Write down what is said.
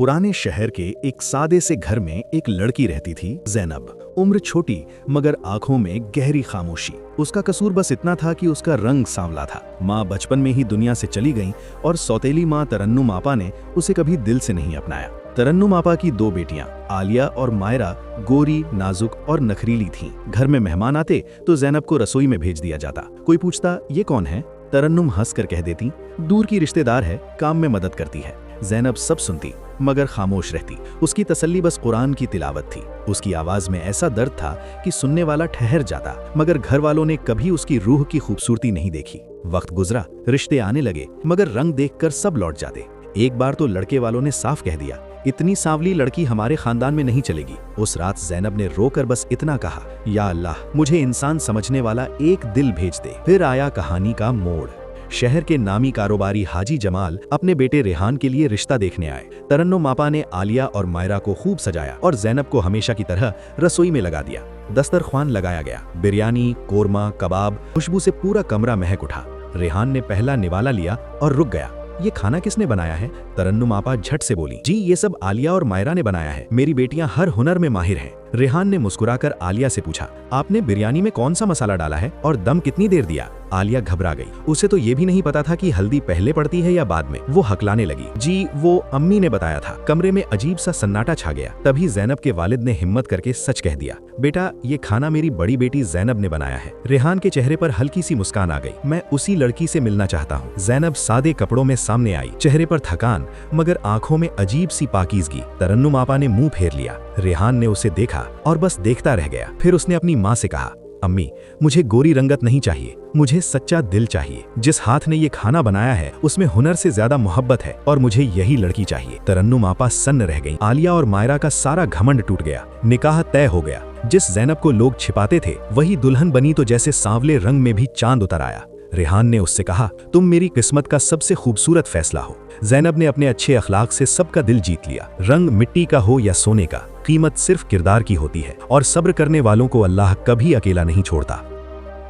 पुराने शहर के एक सादे से घर में एक लड़की रहती थी, ज़ैनब। उम्र छोटी मगर आंखों में गहरी खामोशी। उसका कसूर बस इतना था कि उसका रंग सांवला था। माँ बचपन में ही दुनिया से चली गईं और सौतेली माँ तरन्नुम आपा ने उसे कभी दिल से नहीं अपनाया। तरन्नुम आपा की दो बेटियां आलिया और मायरा गोरी, नाजुक और नखरीली थीं। घर में मेहमान आते तो ज़ैनब को रसोई में भेज दिया जाता। कोई पूछता ये कौन है, तरन्नुम हंसकर कह देती दूर की रिश्तेदार है, काम में मदद करती है। ज़ैनब सब सुनती मगर खामोश रहती। उसकी तसल्ली बस कुरान की तिलावत थी। उसकी आवाज में ऐसा दर्द था कि सुनने वाला ठहर जाता, मगर घर वालों ने कभी उसकी रूह की खूबसूरती नहीं देखी। वक्त गुजरा, रिश्ते आने लगे, मगर रंग देखकर सब लौट जाते। एक बार तो लड़के वालों ने साफ कह दिया, इतनी सांवली लड़की हमारे खानदान में नहीं चलेगी। उस रात ज़ैनब ने रोकर बस इतना कहा, या अल्लाह, मुझे इंसान समझने वाला एक दिल भेज दे। फिर आया कहानी का मोड़। शहर के नामी कारोबारी हाजी जमाल अपने बेटे रेहान के लिए रिश्ता देखने आए। तरन्नुम आपा ने आलिया और मायरा को खूब सजाया और ज़ैनब को हमेशा की तरह रसोई में लगा दिया। दस्तरख्वान लगाया गया, बिरयानी, कोरमा, कबाब, खुशबू से पूरा कमरा महक उठा। रेहान ने पहला निवाला लिया और रुक गया। ये खाना किसने बनाया है? तरन्नुम आपा झट से बोली, जी ये सब आलिया और मायरा ने बनाया है। मेरी बेटियां हर हुनर में माहिर हैं। रेहान ने मुस्कुराकर आलिया से पूछा, आपने बिरयानी में कौन सा मसाला डाला है और दम कितनी देर दिया? आलिया घबरा गई। उसे तो ये भी नहीं पता था कि हल्दी पहले पड़ती है या बाद में। वो हकलाने लगी, जी वो अम्मी ने बताया था। कमरे में अजीब सा सन्नाटा छा गया। तभी ज़ैनब के वालिद ने हिम्मत करके सच कह दिया, बेटा ये खाना मेरी बड़ी बेटी ज़ैनब ने बनाया है। रेहान के चेहरे पर हल्की सी मुस्कान आ गई। मैं उसी लड़की से मिलना चाहता हूँ। ज़ैनब सादे कपड़ों में सामने आई, चेहरे पर थकान मगर आंखों में अजीब सी पाकीज़गी। तरन्नुम आपा ने मुंह फेर लिया। रेहान ने उसे देखा और बस देखता रह गया। फिर उसने अपनी माँ से कहा, अम्मी मुझे गोरी रंगत नहीं चाहिए, मुझे सच्चा दिल चाहिए। जिस हाथ ने ये खाना बनाया है उसमें हुनर से ज्यादा मोहब्बत है और मुझे यही लड़की चाहिए। तरन्नुम आपा सन्न रह गई। आलिया और मायरा का सारा घमंड टूट गया। निकाह तय हो गया। जिस ज़ैनब को लोग छिपाते थे वही दुल्हन बनी तो जैसे सांवले रंग में भी चांद उतर आया। रेहान ने उससे कहा, तुम मेरी किस्मत का सबसे खूबसूरत फैसला हो। ज़ैनब ने अपने अच्छे अखलाक से सबका दिल जीत लिया। रंग मिट्टी का हो या सोने का, कीमत सिर्फ किरदार की होती है और सब्र करने वालों को अल्लाह कभी अकेला नहीं छोड़ता।